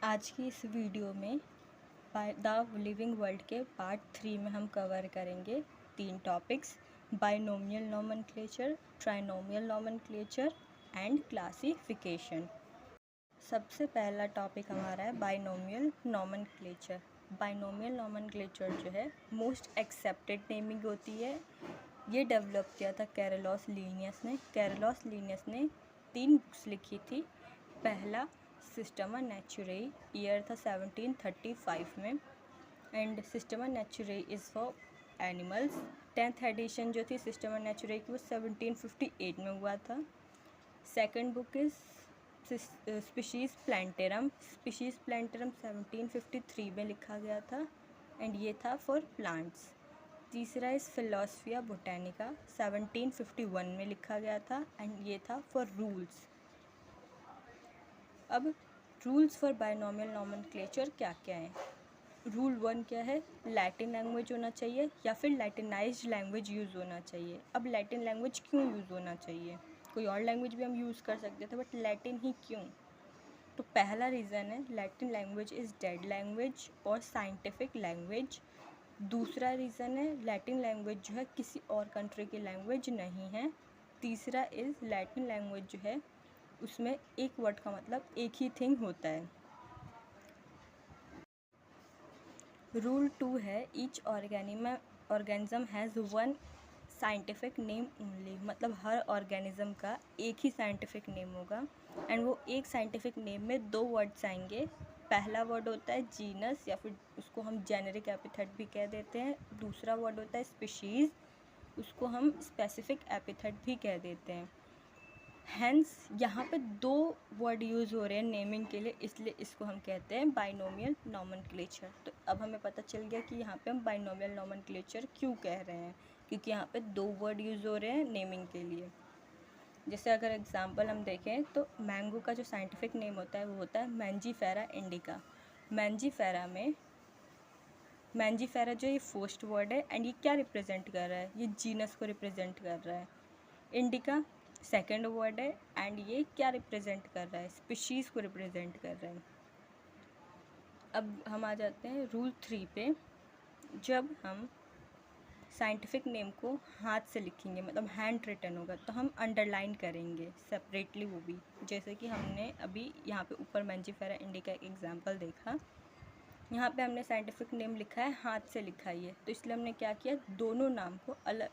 आज की इस वीडियो में द लिविंग वर्ल्ड के पार्ट 3 में हम कवर करेंगे 3 topics: binomial nomenclature, trinomial nomenclature and classification. सबसे पहला टॉपिक हमारा है बाइनोमियल नोमेनक्लेचर। बाइनोमियल नोमेनक्लेचर जो है मोस्ट एक्सेप्टेड नेमिंग होती है। ये डेवलप किया था कैरलोस लीनियस ने। कैरलोस लीनियस ने 3 बुक्स लिखी थी। पहला सिस्टमा नेचुरई, ईयर था 1735 में, and Systema Naturae is for animals. 10th edition जो थी सिस्टमा नेचुरई की वो 1758 में हुआ था। Second book is species plantarum. Species plantarum 1753 में लिखा गया था एंड ये था फॉर प्लांट्स। तीसरा इज़ फिलोसफिया बोटानिका 1751 में लिखा गया था एंड ये था फॉर रूल्स। अब रूल्स फॉर बाइनोमियल नोमेनक्लेचर क्या क्या हैं? रूल 1 क्या है? लैटिन लैंग्वेज होना चाहिए या फिर लैटिनाइज्ड लैंग्वेज यूज़ होना चाहिए। अब लैटिन लैंग्वेज क्यों यूज़ होना चाहिए? कोई और लैंग्वेज भी हम यूज़ कर सकते थे बट लैटिन ही क्यों? तो पहला रीज़न है Latin language is dead language और साइंटिफिक लैंग्वेज। दूसरा रीज़न है लैटिन लैंग्वेज जो है किसी और कंट्री की लैंग्वेज नहीं है। तीसरा इज़ लैटिन लैंग्वेज जो है उसमें एक वर्ड का मतलब एक ही थिंग होता है। रूल 2 है each organism has one scientific name only. मतलब हर ऑर्गेनिज्म का एक ही साइंटिफिक नेम होगा एंड वो एक साइंटिफिक नेम में 2 वर्ड्स आएंगे। पहला वर्ड होता है जीनस या फिर उसको हम जेनेरिक एपिथेट भी कह देते हैं। दूसरा वर्ड होता है स्पीशीज़, उसको हम स्पेसिफिक एपिथेट भी कह देते हैं। हैंस यहाँ पे 2 वर्ड यूज़ हो रहे हैं नेमिंग के लिए, इसलिए इसको हम कहते हैं बाइनोमियल नोमेनक्लेचर। तो अब हमें पता चल गया कि यहाँ पे हम बाइनोमियल नोमेनक्लेचर क्यों कह रहे हैं, क्योंकि यहाँ पे 2 वर्ड यूज़ हो रहे हैं नेमिंग के लिए। जैसे अगर एग्जांपल हम देखें तो मैंगो का जो साइंटिफिक नेम होता है वो होता है मैंजीफेरा इंडिका। मैंजीफेरा जो ये फर्स्ट वर्ड है एंड ये क्या रिप्रेजेंट कर रहा है? ये जीनस को रिप्रेजेंट कर रहा है। इंडिका सेकेंड वर्ड है एंड ये क्या रिप्रेजेंट कर रहा है? स्पीशीज़ को रिप्रेजेंट कर रहा है। अब हम आ जाते हैं रूल 3 पे। जब हम साइंटिफिक नेम को हाथ से लिखेंगे मतलब हैंड रिटन होगा तो हम अंडरलाइन करेंगे सेपरेटली, वो भी जैसे कि हमने अभी यहाँ पे ऊपर मैंजीफेरा इंडिका एक एग्जांपल देखा। यहाँ पे हमने साइंटिफिक नेम लिखा है, हाथ से लिखा है तो इसलिए हमने क्या किया, दोनों नाम को अलग,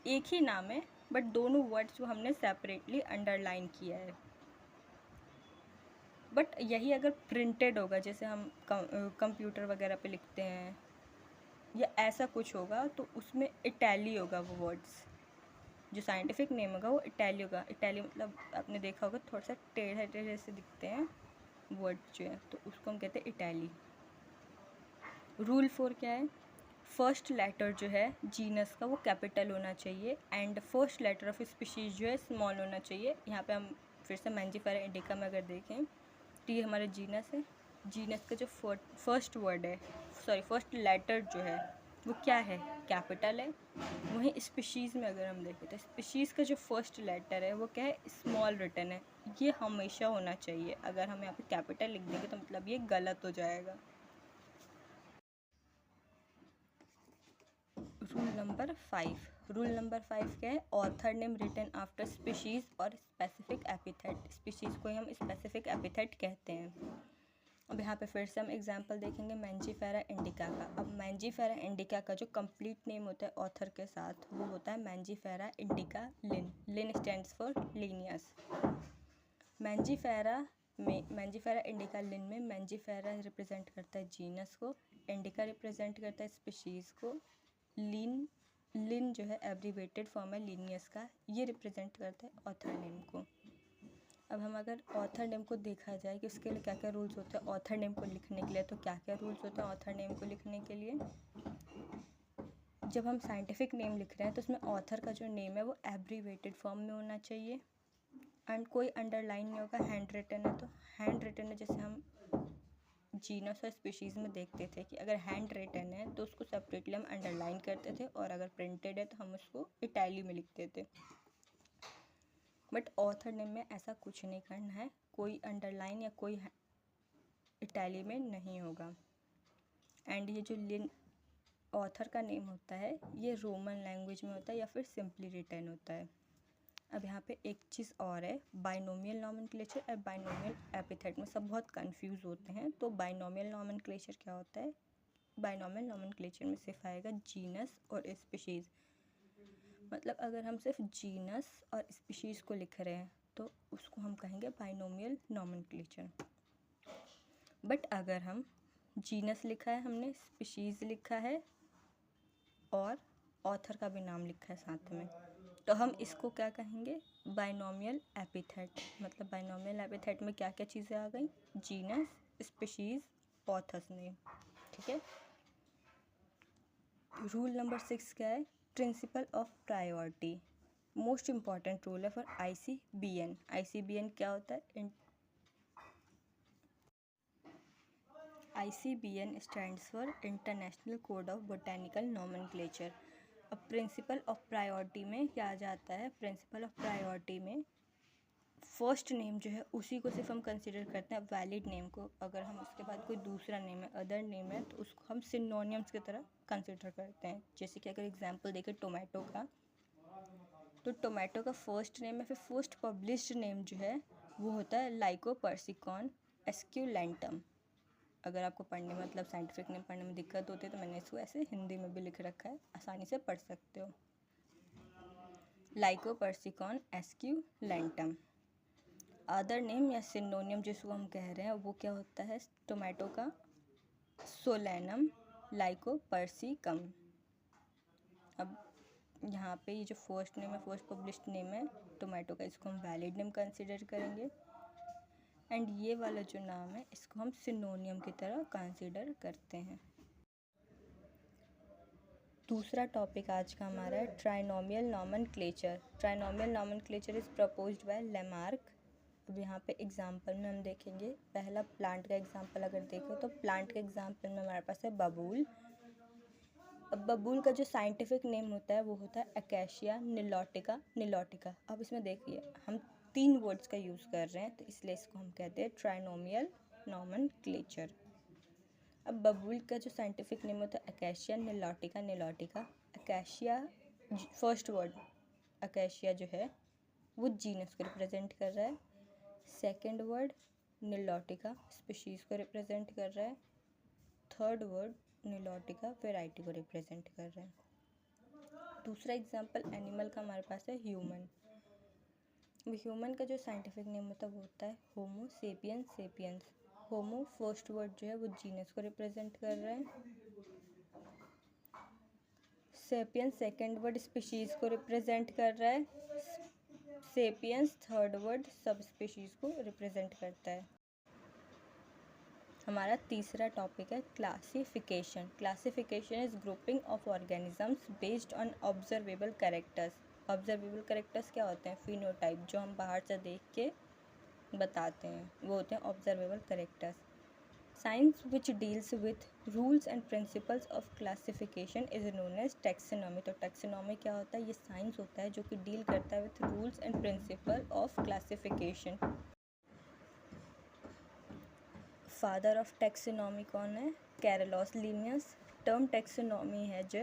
एक ही नाम है बट दोनों वर्ड्स को हमने सेपरेटली अंडरलाइन किया है। बट यही अगर प्रिंटेड होगा, जैसे हम कंप्यूटर वगैरह पे लिखते हैं या ऐसा कुछ होगा तो उसमें इटैली होगा, वो वर्ड्स जो साइंटिफिक नेम होगा वो इटैली होगा। इटैली मतलब आपने देखा होगा थोड़ा सा टेढ़े टेढ़े से दिखते हैं वर्ड जो है, तो उसको हम कहते हैं इटैली। रूल 4 क्या है? फर्स्ट लेटर जो है जीनस का वो कैपिटल होना चाहिए and first letter of species जो है स्मॉल होना चाहिए। यहाँ पे हम फिर से मैंजीफेरा इंडिका में अगर देखें तो ये हमारा जीनस है। जीनस का जो फर्स्ट लेटर जो है वो क्या है? कैपिटल है। वहीं स्पीशीज़ में अगर हम देखें तो स्पीशीज़ का जो फर्स्ट लेटर है वो क्या है? स्मॉल रिटन है। ये हमेशा होना चाहिए। अगर हम यहाँ पे कैपिटल लिख देंगे तो मतलब ये गलत हो जाएगा। रूल नंबर 5 क्या है? Author name written after species और स्पेसिफिक एपिथेट। स्पीशीज़ को ही हम स्पेसिफिक एपिथेट कहते हैं। अब यहाँ पे फिर से हम एग्जांपल देखेंगे मैंजीफेरा इंडिका का। अब मैंजीफेरा इंडिका का जो कंप्लीट नेम होता है ऑथर के साथ वो होता है Mangifera indica Linn. Linn stands for Linnaeus. Mangifera indica Linn में मैंजीफेरा रिप्रेजेंट करता है जीनस को, इंडिका रिप्रेजेंट करता है स्पीशीज़ को, लिन जो है एब्रीवेटेड फॉर्म है लीनियस का, ये रिप्रेजेंट करता है ऑथर नेम को। अब हम अगर ऑथर नेम को देखा जाए कि उसके लिए क्या क्या रूल्स होते हैं ऑथर नेम को लिखने के लिए, तो क्या क्या रूल्स होते हैं ऑथर नेम को लिखने के लिए? जब हम साइंटिफिक नेम लिख रहे हैं तो उसमें ऑथर का जो नेम है वो एब्रीवेटेड फॉर्म में होना चाहिए एंड कोई अंडरलाइन नहीं होगा। हैंड रिटन है तो हैंड रिटन है, जैसे हम जीनस और स्पीशीज़ में देखते थे कि अगर हैंड रिटन है तो उसको सेपरेटली हम अंडरलाइन करते थे और अगर प्रिंटेड है तो हम उसको इटैली में लिखते थे। बट ऑथर नेम में ऐसा कुछ नहीं करना है, कोई अंडरलाइन या कोई इटाली में नहीं होगा। एंड ये जो ऑथर का नेम होता है ये रोमन लैंग्वेज में होता है या फिर सिंपली रिटन होता है। अब यहाँ पे एक चीज़ और है, बाइनोमियल नॉमेनक्लेचर और बाइनोमियल एपिथेट में सब बहुत कंफ्यूज होते हैं। तो बाइनोमियल नॉमेनक्लेचर क्या होता है? बाइनोमियल नॉमेनक्लेचर में सिर्फ आएगा जीनस और स्पीशीज़। मतलब अगर हम सिर्फ जीनस और स्पीशीज़ को लिख रहे हैं तो उसको हम कहेंगे बाइनोमियल नॉमेनक्लेचर। बट अगर हम जीनस लिखा है, हमने स्पीशीज़ लिखा है और ऑथर का भी नाम लिखा है साथ में, तो हम इसको क्या कहेंगे? Binomial epithet. मतलब बाइनोमियल एपिथेट में क्या क्या चीज़ें आ गई? Genus, species, author's name. ठीक है। रूल नंबर 6 क्या है? Principle of priority. Most important rule है फॉर ICBN। ICBN क्या होता है? ICBN stands for international code of botanical nomenclature. अब प्रिंसिपल ऑफ प्रायोरिटी में क्या आ जाता है? प्रिंसिपल ऑफ प्रायोरिटी में फर्स्ट नेम जो है उसी को सिर्फ हम कंसिडर करते हैं, वैलिड नेम को। अगर हम उसके बाद कोई दूसरा नेम है, अदर नेम है, तो उसको हम सिनोनिम्स की तरह कंसिडर करते हैं। जैसे कि अगर एग्जांपल देखें टोमेटो का, तो टोमेटो का फर्स्ट नेम है, फिर फर्स्ट पब्लिश्ड नेम जो है वो होता है लाइकोपर्सिकॉन एस्क्यूलेंटम। अगर आपको पढ़ने में मतलब साइंटिफिक नेम पढ़ने में दिक्कत होती है तो मैंने इसको ऐसे हिंदी में भी लिख रखा है, आसानी से पढ़ सकते हो। लाइकोपर्सिकॉन एस्क्यूलेंटम। अदर नेम या सिनोनियम जिसको हम कह रहे हैं वो क्या होता है? टोमेटो का सोलेनम लाइकोपर्सिकम। अब यहाँ पे ये जो फर्स्ट नेम है, फर्स्ट पब्लिश्ड नेम है टोमेटो का, इसको हम वैलिड नेम कंसिडर करेंगे। एंड ये वाला जो नाम है इसको हम सिनोनियम की तरह कंसिडर करते हैं। दूसरा टॉपिक आज का हमारा है trinomial nomenclature. Trinomial nomenclature is proposed by Lamarck. अब यहाँ पे एग्जांपल में हम देखेंगे, पहला प्लांट का एग्जांपल अगर देखो तो प्लांट के एग्जांपल में हमारे पास है बबूल। अब बबूल का जो साइंटिफिक नेम होता है वो होता है अकेशिया निलोटिका निलोटिका। अब इसमें देखिए हम 3 वर्ड्स का यूज़ कर रहे हैं तो इसलिए इसको हम कहते हैं ट्राइनोमियल नॉमेनक्लेचर। अब बबूल का जो साइंटिफिक नेम होता है acacia निलोटिका निलोटिका। Acacia first word acacia जो है वो जीनस को रिप्रेजेंट कर रहा है। सेकंड वर्ड निलोटिका स्पीशीज़ को रिप्रेजेंट कर रहा है। थर्ड वर्ड निलोटिका वैरायटी को रिप्रेजेंट कर रहा है। दूसरा एग्जांपल एनिमल का हमारे पास है ह्यूमन। ह्यूमन का जो साइंटिफिक नेम होता है वो होता है होमो सेपियंस सेपियंस। होमो फर्स्ट वर्ड जो है वो जीनस को रिप्रेजेंट कर रहा है। सेपियंस सेकंड वर्ड स्पीशीज़ को रिप्रेजेंट कर रहा है। सेपियंस थर्ड वर्ड सब स्पीशीज़ को रिप्रेजेंट करता है। हमारा तीसरा टॉपिक है classification. Classification is grouping of organisms based on observable characters. Observable characters क्या होते हैं? फिनोटाइप, जो हम बाहर से देख के बताते हैं वो होते हैं observable characters. Science which deals with rules and principles of classification is known as taxonomy. तो टैक्सोनॉमी क्या होता है? ये साइंस होता है जो कि डील करता है with rules and principle of classification. Father of taxonomy कौन है? Carlos Linnaeus. टर्म टैक्सोनॉमी है जो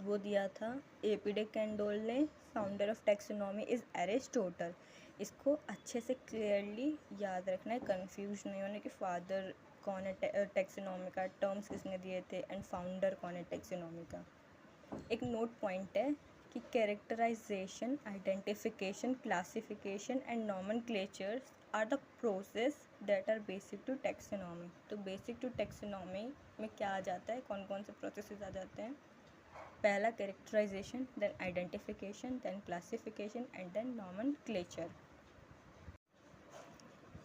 वो दिया था AP डे कैंडोल ने। Founder of taxonomy is Aristotle. इसको अच्छे से क्लियरली याद रखना है, कंफ्यूज नहीं होने कि फादर कौन है टैक्सोनॉमी का, टर्म्स किसने दिए थे, एंड फाउंडर कौन है टैक्सोनॉमी का। एक नोट पॉइंट है कि characterization, identification, classification and nomenclatures are the process that are basic to taxonomy. तो बेसिक टू टैक्सोनॉमी में क्या आ जाता है, कौन कौन से प्रोसेसेस आ जाते हैं? पहला characterisation, then identification, then classification and then nomenclature.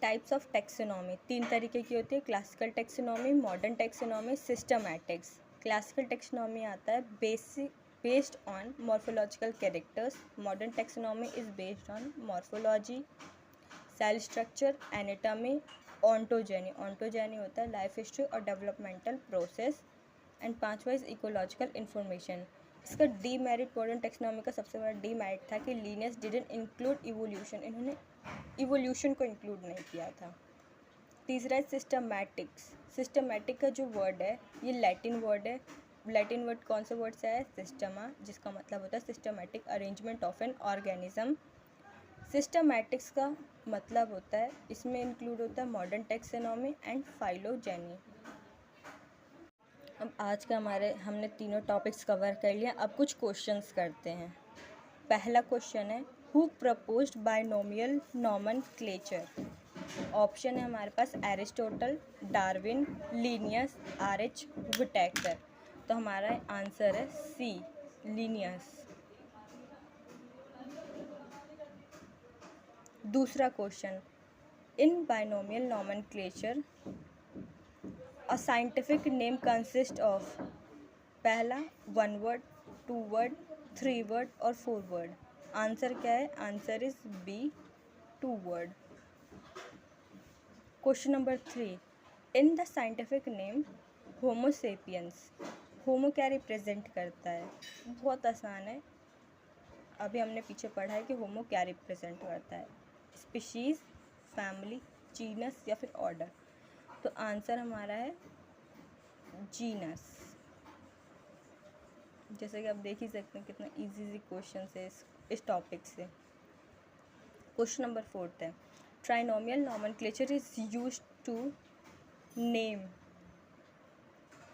Types of taxonomy 3 तरीके की होती है, classical taxonomy, modern taxonomy, systematics. Classical taxonomy आता है based on morphological characters. Modern taxonomy is based on morphology, cell structure, anatomy, ontogeny. Ontogeny होता है life history और developmental process. And 5वां इज इकोलॉजिकल इन्फॉर्मेशन। इसका डीमेरिट मॉडर्न टैक्सोनॉमी का सबसे बड़ा डीमेरिट था कि लीनियस डिडंट इंक्लूड इवोल्यूशन। इन्होंने इवोल्यूशन को इंक्लूड नहीं किया था। तीसरा है सिस्टमैटिक्स। सिस्टमैटिक का जो वर्ड है ये लैटिन वर्ड है। लैटिन वर्ड कौन से वर्ड से है? सिस्टमा, जिसका मतलब होता है systematic arrangement of an organism. Systematics का मतलब होता है, इसमें इंक्लूड होता है मॉडर्न टैक्सोनॉमी एंड फाइलोजेनी। अब आज का हमने तीनों टॉपिक्स कवर कर लिया। अब कुछ क्वेश्चंस करते हैं। पहला क्वेश्चन है who proposed binomial nomenclature. Option है हमारे पास Aristotle, Darwin, Linnaeus, RH Whittaker. तो हमारा आंसर है सी, लिनियस। दूसरा question, in binomial nomenclature a scientific name consist of. पहला 1 वर्ड, 2 वर्ड, 3 वर्ड और 4 वर्ड। आंसर क्या है? Answer is B, 2 word. Question number 3, in the scientific name Homo sapiens, होमो क्या represent करता है? बहुत आसान है, अभी हमने पीछे पढ़ा है कि होमो क्या रिप्रेजेंट करता है, स्पीशीज़, फैमिली, जीनस या फिर ऑर्डर। तो आंसर हमारा है जीनस। जैसे कि आप देख ही सकते हैं कितना इजी क्वेश्चन है इस टॉपिक से। क्वेश्चन नंबर 4 है trinomial nomenclature is used to name.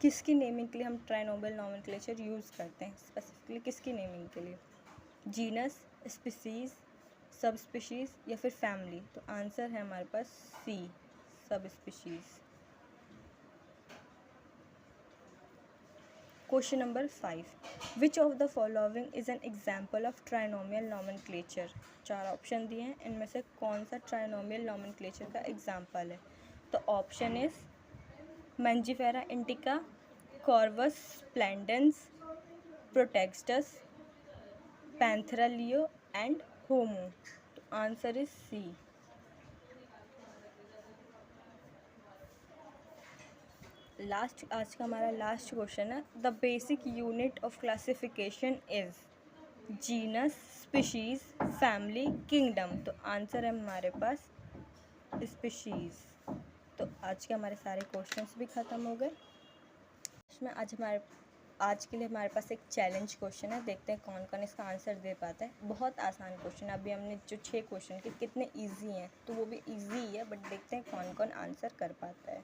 किसकी नेमिंग के लिए हम ट्राइनोमियल नॉमेनक्लेचर यूज़ करते हैं? स्पेसिफिकली किसकी नेमिंग के लिए? जीनस, स्पीशीज़, सब स्पीशीज़ या फिर फैमिली। तो आंसर है हमारे पास सी, सब species. Question number 5, which of the following is an example of trinomial nomenclature. 4 option दिए हैं, इनमें से कौन सा ट्राइनोमियल नॉमेनक्लेचर का एग्जाम्पल है? तो option is Mangifera indica, Corvus splendens, protextus, Panthera leo and Homo. तो आंसर इज सी। आज का हमारा लास्ट क्वेश्चन है the basic unit of classification is genus, species, family, kingdom. तो आंसर है हमारे पास स्पीशीज़। तो आज के हमारे सारे क्वेश्चंस भी ख़त्म हो गए। इसमें आज के लिए हमारे पास एक चैलेंज क्वेश्चन है, देखते हैं कौन कौन इसका आंसर दे पाता है। बहुत आसान क्वेश्चन है, अभी हमने जो 6 क्वेश्चन के कितने इजी हैं, तो वो भी इजी है, बट देखते हैं कौन कौन आंसर कर पाता है।